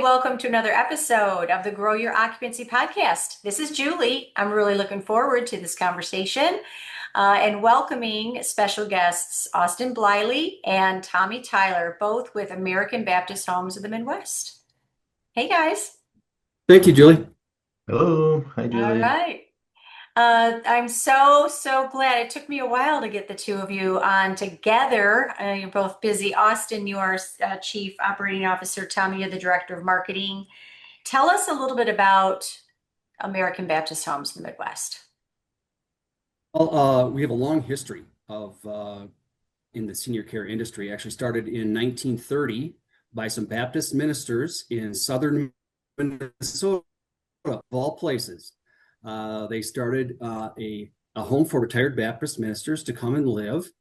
welcome to another episode of the Grow Your Occupancy Podcast. This is Julie. I'm really looking forward to this conversation and welcoming special guests Austin Blilie and Tommy Tyler, both with American Baptist Homes of the Midwest. Hey, guys. Thank you, Julie. Hello. Hi, All Julie. right. I'm so glad. It took me a while to get the two of you on together. You're both busy. Austin, you are Chief Operating Officer. Tommy, you're the Director of Marketing. Tell us a little bit about American Baptist Homes in the Midwest. Well, we have a long history of in the senior care industry. Actually started in 1930 by some Baptist ministers in southern Minnesota, of all places. They started a home for retired Baptist ministers to come and live,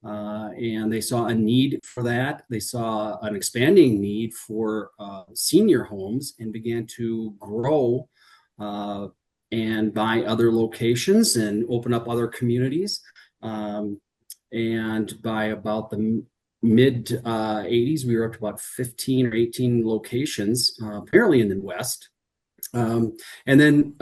and they saw a need for that. They saw an expanding need for senior homes and began to grow and buy other locations and open up other communities. And by about the mid 80s, we were up to about 15 or 18 locations, apparently in the West. And then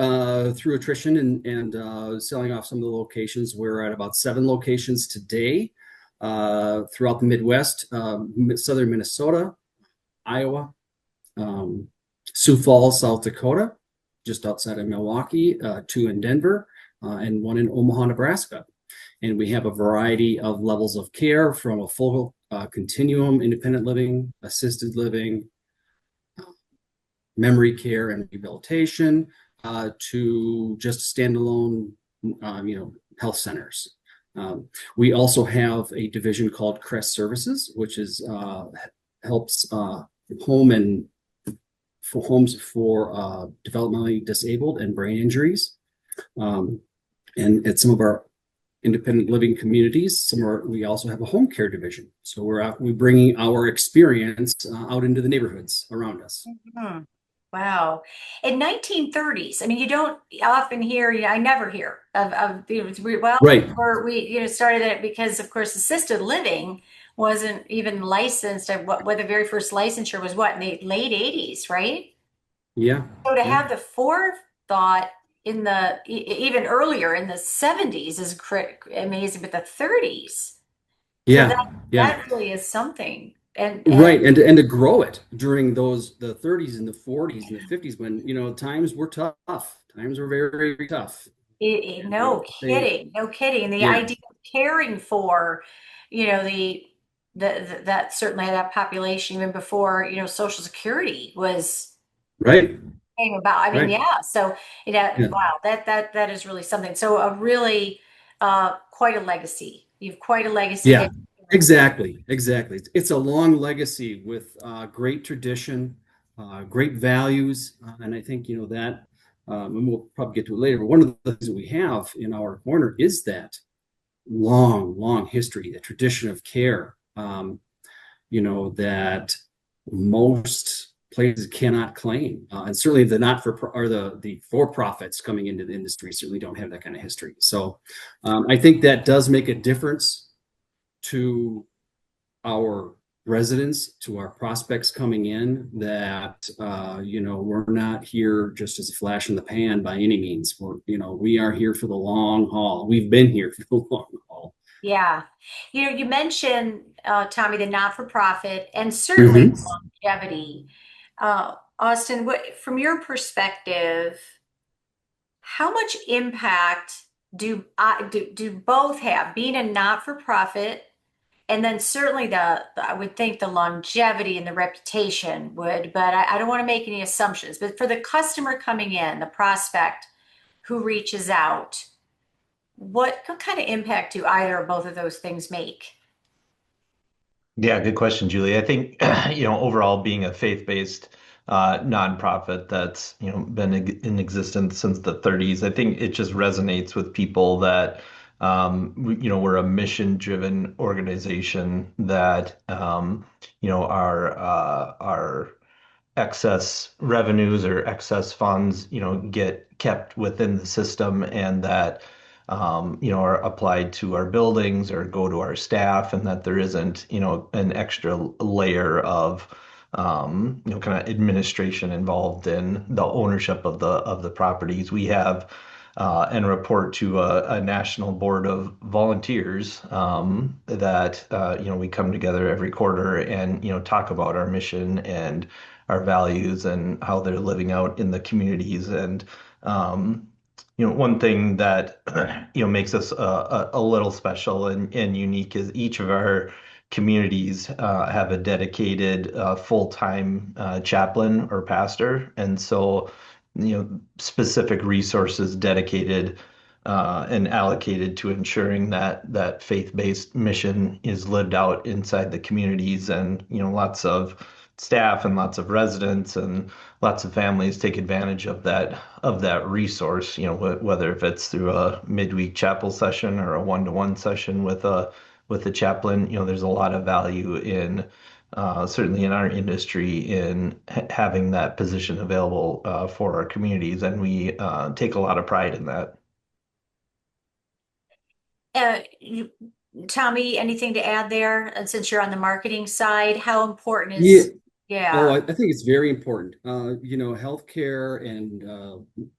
through attrition and selling off some of the locations, we're at about 7 locations today throughout the Midwest, southern Minnesota, Iowa, Sioux Falls, South Dakota, just outside of Milwaukee, 2 in Denver, and 1 in Omaha, Nebraska. And we have a variety of levels of care from a full continuum, independent living, assisted living, memory care and rehabilitation, to just standalone, health centers. We also have a division called Crest Services, which is helps homes for developmentally disabled and brain injuries. And at some of our independent living communities, we also have a home care division. So we're bringing our experience out into the neighborhoods around us. Mhm. Wow. In 1930s, I mean, you don't often hear, I never hear of Right. we started it because, of course, assisted living wasn't even licensed. What the very first licensure was in the late 80s, right? Yeah. So to Yeah. have the forethought in even earlier in the 70s is amazing, but the 30s. So Yeah. Yeah. that really is something. And Right. And to grow it during the 30s and the 40s and the 50s when, times were tough. Times were very, very tough. And No they, kidding, no kidding. And the yeah. idea of caring for, that certainly had that population even before, Social Security Right. came about. I mean, Right. yeah. So Yeah. wow, that is really something. So a really quite a legacy. You've quite a legacy there. Yeah. Exactly. Exactly. It's a long legacy with great tradition, great values. And I think, that, and we'll probably get to it later, but one of the things that we have in our corner is that long history, the tradition of care, that most places cannot claim. And certainly the not for or the for-profits coming into the industry certainly don't have that kind of history. So I think that does make a difference to our residents, to our prospects coming in, that we're not here just as a flash in the pan by any means. We are here for the long haul. We've been here for the long haul. Yeah. You mentioned, Tommy, the not-for-profit and certainly Hmm. longevity. Austin, from your perspective, how much impact do both have, being a not-for-profit, and then certainly I would think the longevity and the reputation would, but I don't want to make any assumptions. But for the customer coming in, the prospect who reaches out, what kind of impact do either or both of those things make? Yeah, good question, Julie. I think, overall being a faith-based nonprofit that's, been in existence since the 30s, I think it just resonates with people that, we're a mission-driven organization that, our excess revenues or excess funds, get kept within the system and that, are applied to our buildings or go to our staff and that there isn't, an extra layer of kind of administration involved in the ownership of the properties. We have and report to a national board of volunteers that we come together every quarter and talk about our mission and our values and how they're living out in the communities. And one thing that makes us a little special and unique is each of our communities have a dedicated full-time chaplain or pastor, and so specific resources dedicated and allocated to ensuring that faith-based mission is lived out inside the communities, and lots of staff and lots of residents and lots of families take advantage of that resource, whether if it's through a midweek chapel session or a one-to-one session with a chaplain. There's a lot of value in certainly in our industry in having that position available for our communities, and we take a lot of pride in that. Tommy, anything to add there? And since you're on the marketing side, how important Yeah. is, Oh, yeah. I think it's very important. Healthcare and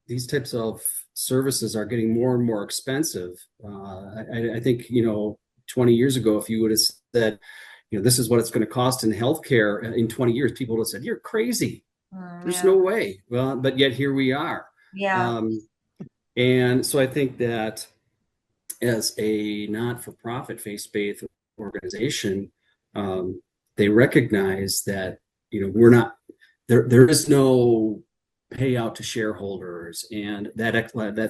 these types of services are getting more and more expensive. I think, 20 years ago, if you would have said, this is what it's going to cost in healthcare in 20 years, people would have said, you're crazy. There's Yeah. no way. Well, but yet here we are. Yeah. And so I think that as a not-for-profit faith-based organization, they recognize that we're not there. There is no payout to shareholders, and that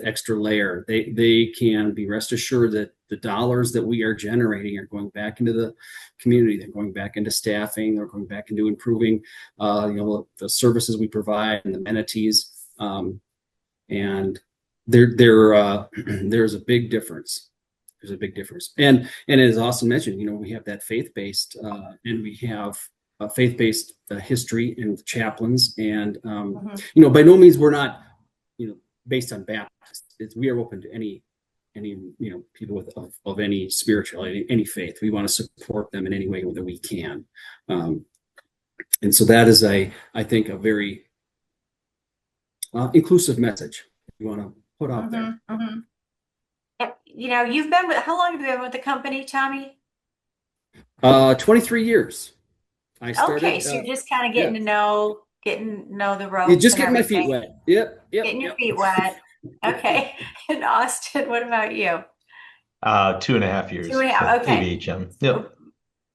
extra layer. They can be rest assured that the dollars that we are generating are going back into the community. They're going back into staffing. They're going back into improving, the services we provide and the amenities. And there's a big difference. There's a big difference. And as Austin mentioned, we have that faith-based and we have a faith-based history and chaplains. And, by no means we're not, based on Baptist. We are open to any people of any spirituality, any faith. We want to support them in any way that we can. And so that is I think, a very inclusive message we want to put out there. How long have you been with the company, Tommy? 23 years. I started. Okay, so you're just kind of getting to know the ropes. Just and getting my feet everything. wet. Yep. Getting your feet wet. Okay. And Austin, what about you? 2.5 years. 2.5. Okay. ABHM. Yep.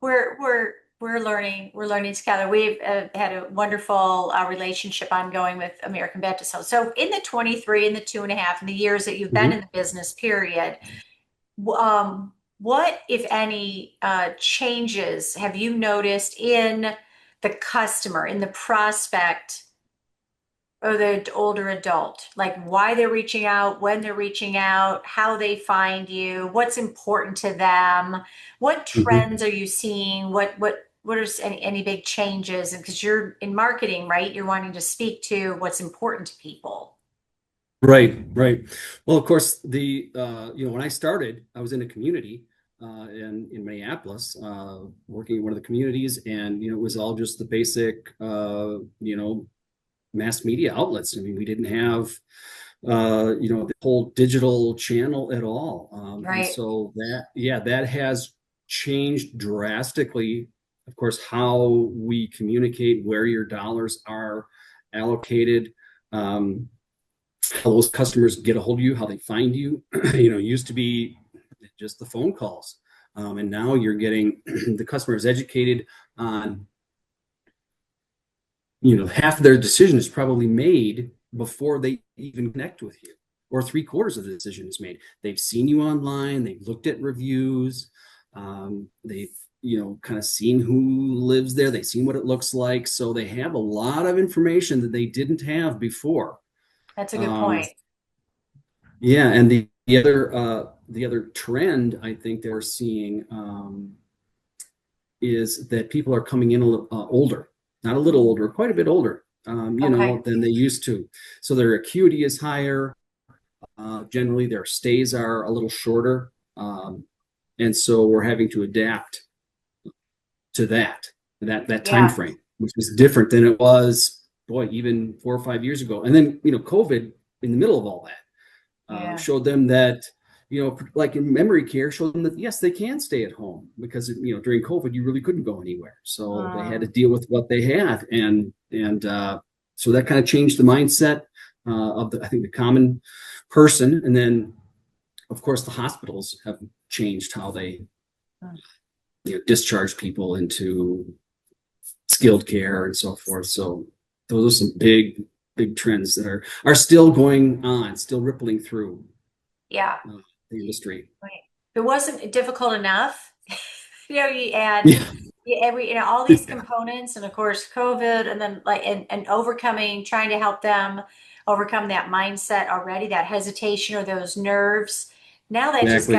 We're learning together. We've had a wonderful relationship ongoing with American Baptist Health. So in the 23 and the 2.5 and the years that you've been in the business period, what, if any, changes have you noticed in the customer, in the prospect, or the older adult? Like why they're reaching out, when they're reaching out, how they find you, what's important to them, what trends are you seeing? What are any big changes? And because you're in marketing, right? You're wanting to speak to what's important to people. Right. Well, of course, when I started, I was in a community in Minneapolis, working in one of the communities, and it was all just the basic, mass media outlets. I mean, we didn't have, the whole digital channel at all. Right. And so that has changed drastically. Of course, how we communicate, where your dollars are allocated, how those customers get a hold of you, how they find you. Used to be just the phone calls. And now you're getting the customers educated on, half of their decision is probably made before they even connect with you, or 3/4 of the decision is made. They've seen you online, they've looked at reviews, they've, kind of seen who lives there, they've seen what it looks like. So they have a lot of information that they didn't have before. That's a good point. Yeah, and the other trend I think they're seeing is that people are coming in a little older, not a little older, quite a bit older, than they used to. So their acuity is higher. Generally, their stays are a little shorter, and so we're having to adapt to that time frame. which is different than it was, boy, even 4 or 5 years ago. And then, COVID in the middle of all that Yeah. showed them that, like in memory care, showed them that yes, they can stay at home because during COVID you really couldn't go anywhere, so they had to Mm, deal with what they had, and so that kind of changed the mindset of I think the common person, and then of course the hospitals have changed how they mm. discharge people into skilled care and so forth. So those are some big trends that are still going on, still rippling through Yeah. uh, the industry. Right. It wasn't difficult enough. You add Yeah, all these components, and of course COVID, and then like and overcoming, trying to help them overcome that mindset already, that hesitation or those nerves. Now exactly.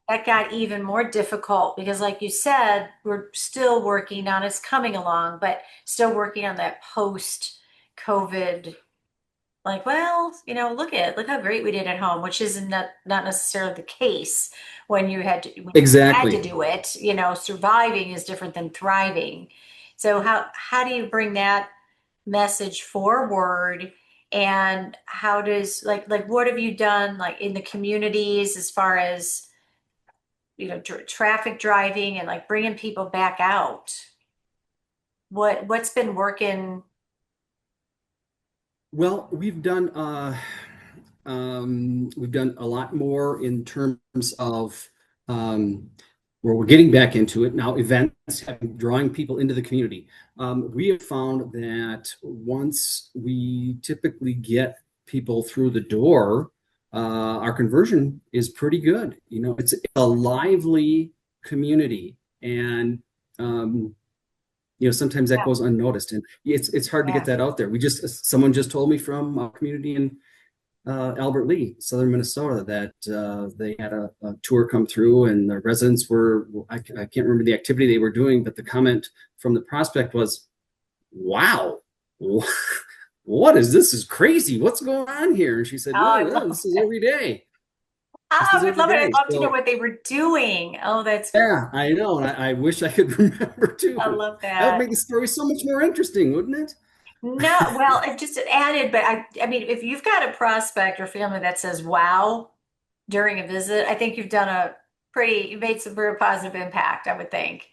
that got even more difficult because like you said, we're still working on it's coming along, but still working on that post COVID, like, well, look how great we did at home, which is not necessarily the case when you had to Exactly. do it. Surviving is different than thriving. So how do you bring that message forward? And how does like what have you done like in the communities as far as traffic driving and like bringing people back out? What's been working? Well, we've done a lot more in terms of um, where we're getting back into it now. Events, drawing people into the community. We have found that once we typically get people through the door, our conversion is pretty good. It's a lively community, and um, sometimes that Yeah, goes unnoticed, and it's hard to get yeah, that out there. Someone just told me from a community in Albert Lea, southern Minnesota, that they had a tour come through, and the residents I can't remember the activity they were doing, but the comment from the prospect was, "Wow, what is this? Is crazy. What's going on here?" And she said, oh, "No, I no, love this is it. every day. This I is would every love it. I'd day." love to know So what they were doing. Oh, that's great. yeah, I know, and I wish I could remember I too. love That would that. make the story so much more interesting, wouldn't it? No, well, it just added, but I mean, if you've got a prospect or family that says "wow" during a visit, I think you made some very positive impact, I would think.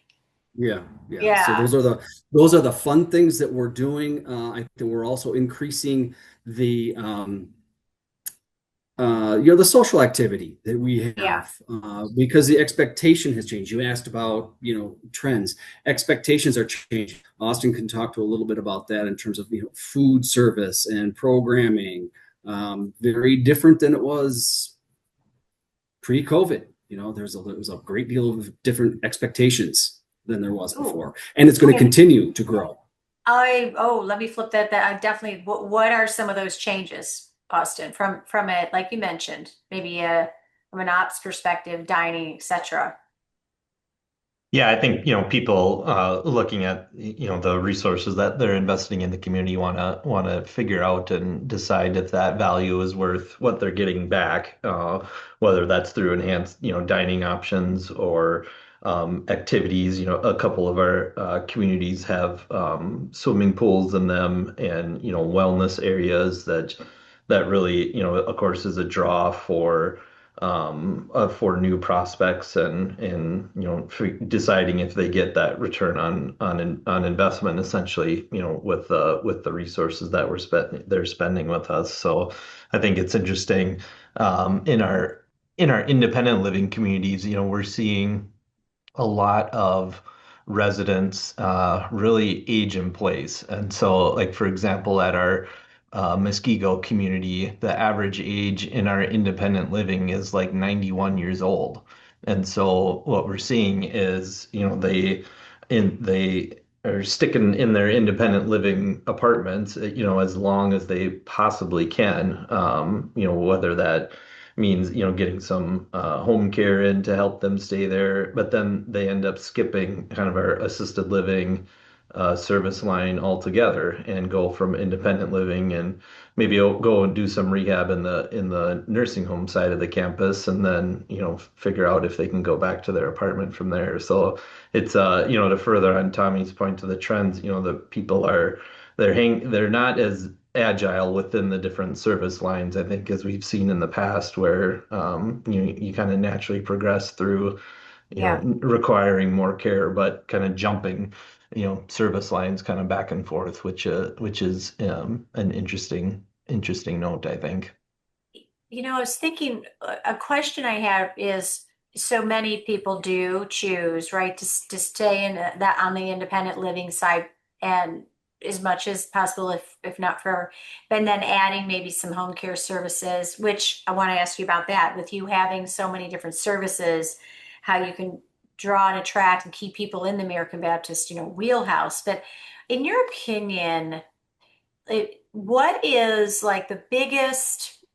Yeah, yeah. So Yeah, those are the fun things that we're doing. I think we're also increasing the the social activity that we yeah, have because the expectation has changed. You asked about trends. Expectations are changing. Austin can talk to a little bit about that in terms of food service and programming. Very different than it was pre-COVID. There was a great deal of different expectations than there was ooh, before, and it's going to okay. continue to grow. Let me flip that I definitely, what are some of those changes, Austin, from it, like you mentioned, maybe from an ops perspective, dining, etc. Yeah, I think, people looking at, the resources that they're investing in the community want to figure out and decide if that value is worth what they're getting back, whether that's through enhanced, dining options or activities. A couple of our communities have swimming pools in them and, wellness areas that really, of course, is a draw for new prospects and for deciding if they get that return on investment essentially with the resources that they're spending with us. So I think it's interesting in our independent living communities, we're seeing a lot of residents really age in place. And so, like, for example, at our Muskego community, the average age in our independent living is like 91 years old. And so what we're seeing is, they are sticking in their independent living apartments, as long as they possibly can. Whether that means getting some home care in to help them stay there, but then they end up skipping kind of our assisted living service line altogether and go from independent living and maybe go and do some rehab in the nursing home side of the campus, and then figure out if they can go back to their apartment from there. So it's to further on Tommy's point to the trends, the people are they're not as agile within the different service lines, I think, as we've seen in the past, where you kind of naturally progress through Yeah. requiring more care, but kind of jumping, service lines kind of back and forth, which is an interesting note, I think. I was thinking a question I have is so many people do choose, right, to stay in that on the independent living side and as much as possible, if not forever, and then adding maybe some home care services, which I want to ask you about that with you having so many different services, how you can draw and attract and keep people in the American Baptist, wheelhouse. But in your opinion, what is like the biggest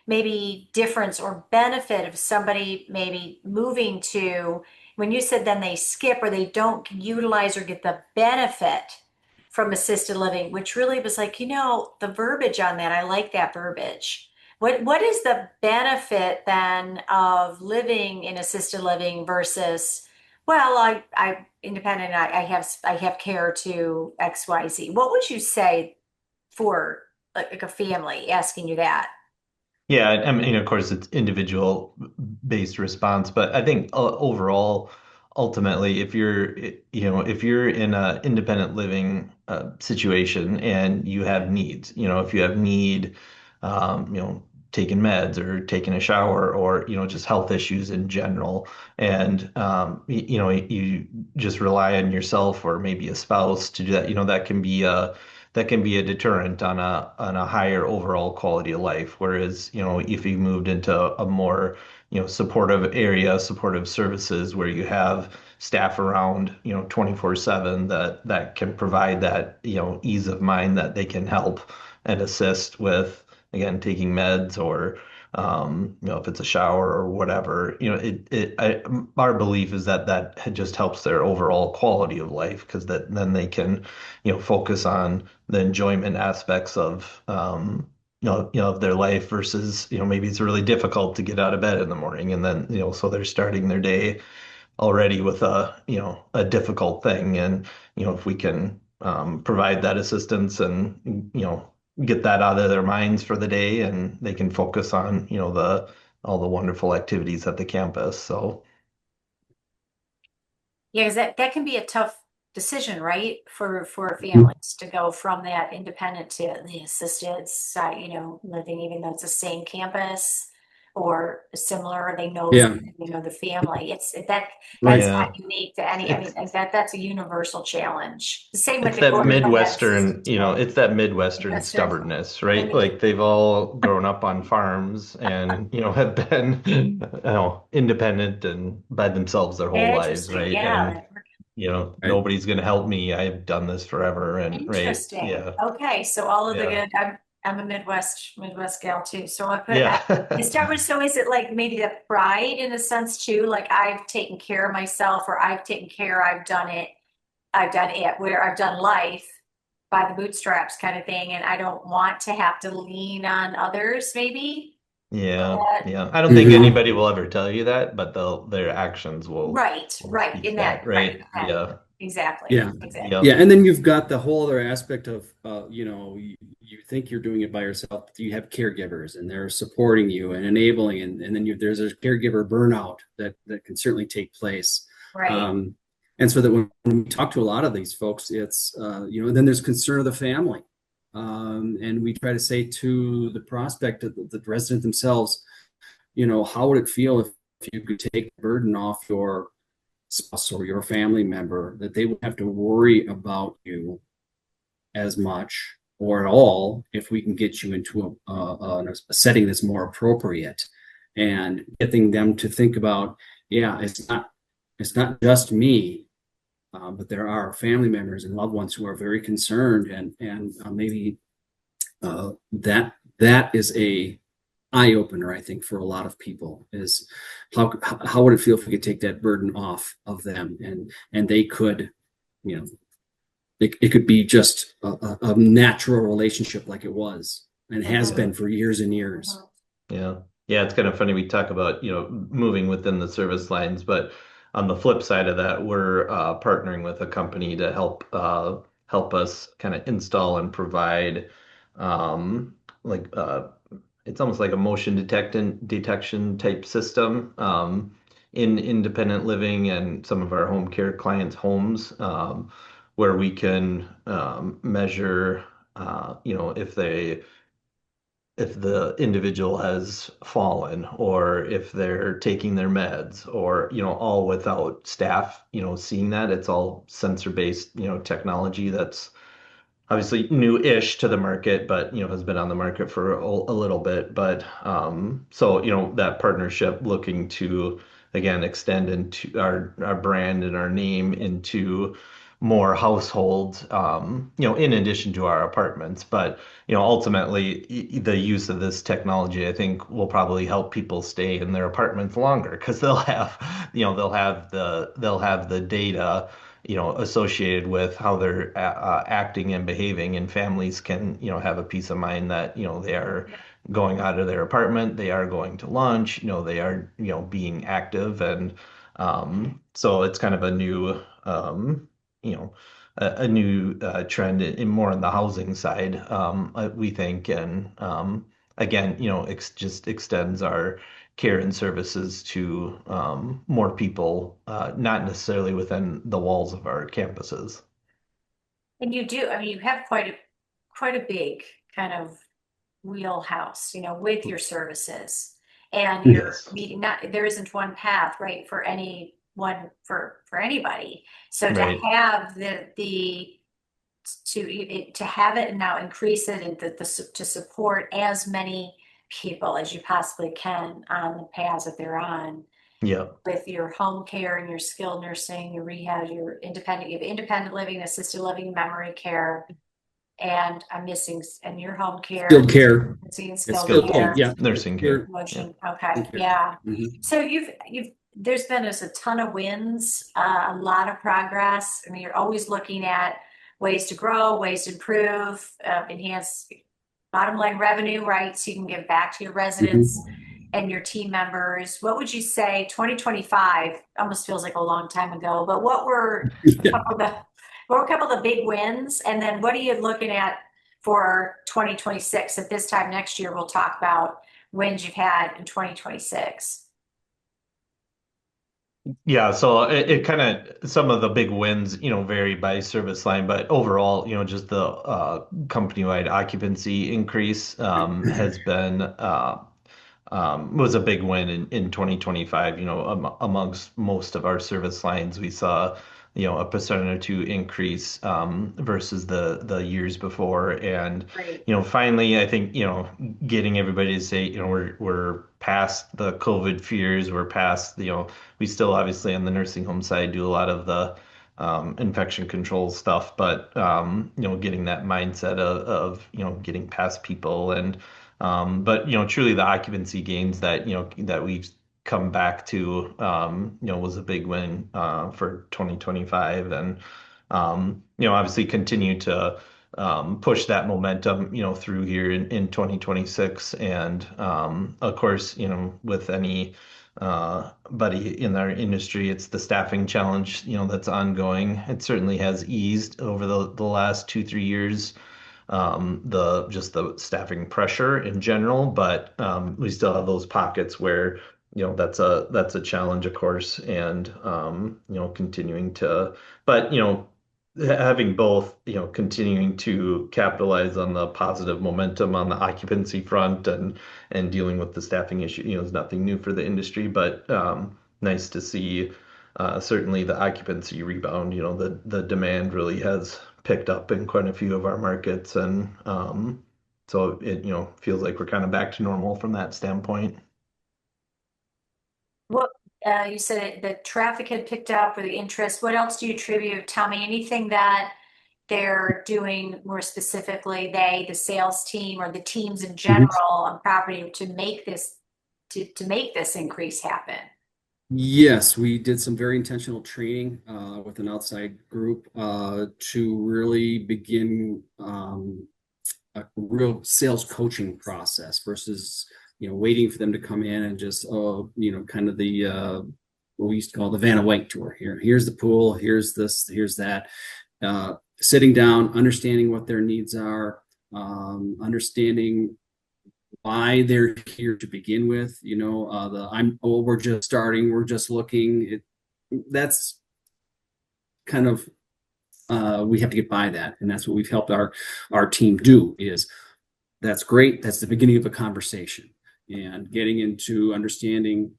maybe difference or benefit of somebody maybe moving to when you said then they skip or they don't utilize or get the benefit from assisted living, which really was like, the verbiage on that, I like that verbiage. What is the benefit then of living in assisted living versus, well, I independent, I have care to XYZ. What would you say for like a family asking you that? Yeah, I mean, of course, it's individual based response, but I think overall, ultimately, if you're in a independent living situation and you have needs, if you have need, taking meds or taking a shower or just health issues in general, and you just rely on yourself or maybe a spouse to do that, that can be a deterrent on a higher overall quality of life. Whereas, if you moved into a more, supportive area, supportive services where you have staff around, 24/7 that can provide that, ease of mind that they can help and assist with, again, taking meds or if it's a shower or whatever, our belief is that just helps their overall quality of life because then they can, focus on the enjoyment aspects of of their life versus maybe it's really difficult to get out of bed in the morning, and then so they're starting their day already with a difficult thing. And if we can provide that assistance and get that out of their minds for the day, and they can focus on the all the wonderful activities at the campus. So Yeah, because that can be a tough decision, right? For families to go from that independent to the assisted side, living, even though it's the same campus or similar, they know Yeah, the family. That's right. yeah, not unique to any, I mean, it's that's a universal challenge. The same with It's the that corporate that have assisted Midwestern, living. it's that Midwestern Western. stubbornness, right? Like they've all grown up on farms and, have been, independent and by themselves their whole lives, Interesting. right? And, Yeah. Right. nobody's going to help me. I've done this forever. And, right. Interesting. Yeah. Okay, so all of the Yeah. good. I'm a Midwest gal too. So I Yeah. start with. So is it like maybe the pride in a sense too? Like I've taken care of myself, or I've taken care. I've done it. I've done it. Where I've done life by the bootstraps kind of thing, and I don't want to have to lean on others. Maybe. Yeah. That, Yeah. I don't think Mhm. anybody will ever tell you that, but their actions right. will Right. speak In that. that, Right. right? Yeah. Exactly. Yeah. Exactly. Yeah. Yep. And then you've got the whole other aspect of, you think you're doing it by yourself, but you have caregivers and they're supporting you and enabling. And then there's a caregiver burnout that can certainly take place. Right. Um, and so that when we talk to a lot of these folks, it's, then there's concern of the family. And we try to say to the prospect, the resident themselves, how would it feel if you could take the burden off your spouse or your family member, that they would have to worry about you as much or at all if we can get you into a setting that's more appropriate, and getting them to think about, yeah, it's not just me, but there are family members and loved ones who are very concerned, and maybe that is a eye opener, I think, for a lot of people, is how would it feel if we could take that burden off of them, and they could, you know, it could be just a natural relationship like it was and has Mhm. been for years and years. Yeah. Yeah, it's kind of funny. We talk about, moving within the service lines, but on the flip side of that, we're partnering with a company to help us kind of install and provide like it's almost like a motion detection type system in independent living and some of our home care clients' homes, where we can measure if the individual has fallen or if they're taking their meds, or all without staff seeing that. It's all sensor based technology that's obviously new-ish to the market, but has been on the market for a little bit. But so that partnership, looking to again extend into our brand and our name into more households, in addition to our apartments. But ultimately, the use of this technology, I think, will probably help people stay in their apartments longer because they'll have the data associated with how they're acting and behaving, and families can, have a peace of mind that, they are going out of their apartment, they are going to lunch, they are, being active. And so it's kind of a new, you know, a new trend in more on the housing side, we think. And again, just extends our care and services to more people, not necessarily within the walls of our campuses. And you do, I mean, you have quite a big kind of wheelhouse, with your services. And you're Yes, meeting, not, there isn't one path, right, for anyone, for anybody. So to right. have to have it and now increase it and to support as many people as you possibly can on the paths that they're on, Yeah, with your home care and your skilled nursing, your rehab, you have independent living, assisted living, memory care, and I'm missing, and your home care, Skilled care. seeing It's skilled skilled. skilled Oh, care, care, yeah. nursing care. Yeah. motion. Okay, Care. yeah. Mhm. So there's been a ton of wins, a lot of progress. I mean, you're always looking at ways to grow, ways to improve, enhance bottom line revenue, right? So you can give back to your residents Mhm. and your team members. What would you say 2025 almost feels like a long time ago, but a Yeah. couple of the what were a couple of the big wins? And then what are you looking at for 2026? At this time next year, we'll talk about wins you've had in 2026. Yeah, so it kind of, some of the big wins, vary by service line, but overall, just the company-wide occupancy increase has been was a big win in 2025. Amongst most of our service lines, we saw, a percent or two increase versus the years before. And, Great. finally, I think, getting everybody to say, we're past the COVID fears, we're past, we still obviously on the nursing home side do a lot of the infection control stuff, but getting that mindset of getting past people. And but truly the occupancy gains that that we've come back to, was a big win for 2025. And obviously continue to push that momentum through here in 2026. And of course, with any buddy in our industry, it's the staffing challenge that's ongoing. It certainly has eased over the last 2-3 years, the just the staffing pressure in general, but we still have those pockets where that's a challenge, of course. And continuing to, but having both, continuing to capitalize on the positive momentum on the occupancy front, and dealing with the staffing issue, is nothing new for the industry. But nice to see, certainly the occupancy rebound. The demand really has picked up in quite a few of our markets. And so it feels like we're kind of back to normal from that standpoint. What you said the traffic had picked up or the interest. What else do you attribute? Tell me anything that they're doing more specifically, the sales team or the teams in Mhm. general on property to make this increase happen. Yes, we did some very intentional training with an outside group to really begin a real sales coaching process versus waiting for them to come in and just kind of the what we used to call the Vanna White tour. Here's the pool, here's this, here's that. Sitting down, understanding what their needs are, understanding why they're here to begin with. We're just starting, we're just looking. That's kind of we have to get by that, and that's what we've helped our team do. That's great. That's the beginning of a conversation, and getting into understanding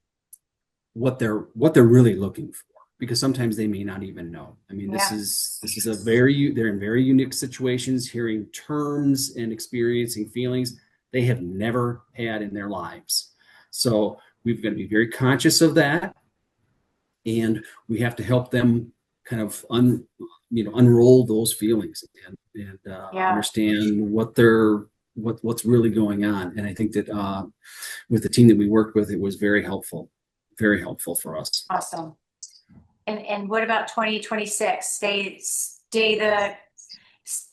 what they're really looking for, because sometimes they may not even know. I mean, Yeah. this is they're in very unique situations, hearing terms and experiencing feelings they have never had in their lives. So we've got to be very conscious of that, and we have to help them kind of unroll those feelings and Yeah. understand what's really going on. And I think that with the team that we worked with, it was very helpful for us. Awesome. And what about 2026? Stay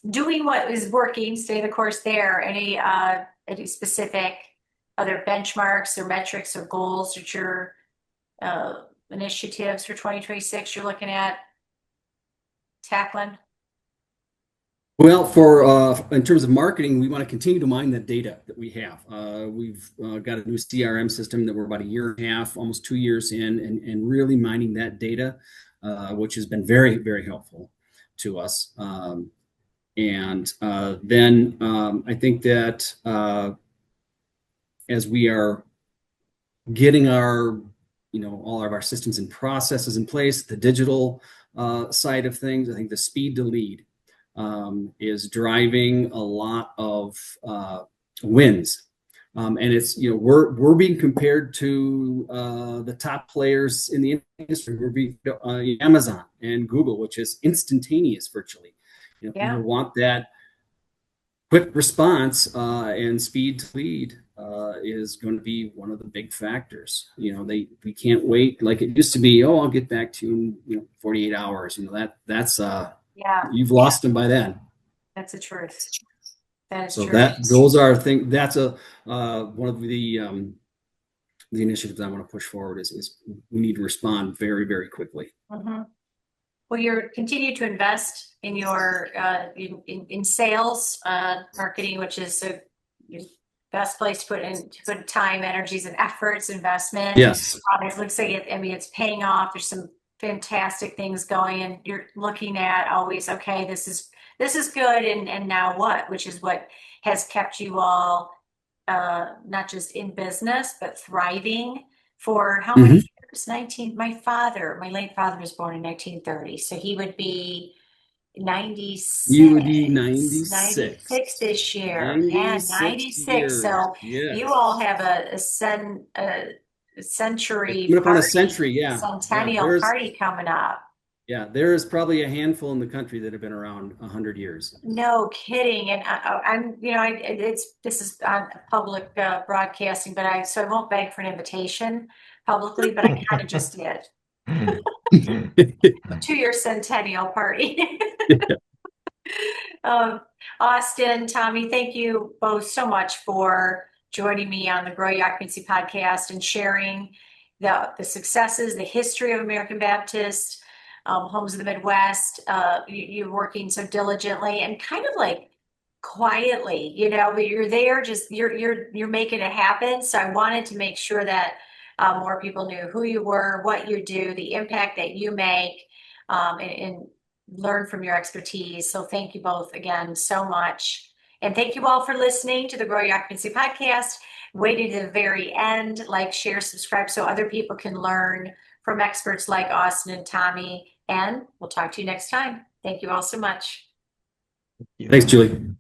doing what is working, stay the course there. Any specific other benchmarks or metrics or goals that your initiatives for 2026 you're looking at tackling? Well, for in terms of marketing, we want to continue to mine that data that we have. We've got a new CRM system that we're about a year and a half, almost 2 years in, and really mining that data, which has been very, very helpful to us. And then I think that as we are getting all of our systems and processes in place, the digital side of things, I think the speed to lead is driving a lot of wins. And it's, we're being compared to the top players in the industry. We're being Amazon and Google, which is instantaneous virtually. Yeah. People want that quick response, and speed to lead is going to be one of the big factors. We can't wait like it used to be. Oh, I'll get back to you in 48 hours. That's Yeah. you've lost them by then. That's the truth. That is So true. those are things. That's one of the initiatives I want to push forward is we need to respond very, very quickly. Mm-hmm. Well, you're continue to invest in your in sales, marketing, which is the best place to put time, energies, and efforts, investment. Yes. It looks like it's paying off. There's some fantastic things going, and you're looking at always, okay, this is good, and now what? Which is what has kept you all not just in business but thriving for how many years? 19. My late father was born in 1930, so he would be 96. You would be 96. 96 this year. 96 Yeah, 96. years. So Yes. you all have a century Coming up on a party, century, yeah. centennial party coming up. Yeah, there is probably a handful in the country that have been around 100 years. No kidding. And this is on public broadcasting, so I won't beg for an invitation publicly, but I kind of just did. 2-year centennial party. Austin, Tommy, thank you both so much for joining me on the Grow Your Occupancy podcast and sharing the successes, the history of American Baptist Homes of the Midwest. You're working so diligently and kind of like quietly, but you're there, just you're making it happen. So I wanted to make sure that more people knew who you were, what you do, the impact that you make, and learn from your expertise. So thank you both again so much. And thank you all for listening to the Grow Your Occupancy podcast. Waiting to the very end, like, share, subscribe so other people can learn from experts like Austin and Tommy. And we'll talk to you next time. Thank you all so much. Thanks, Julie.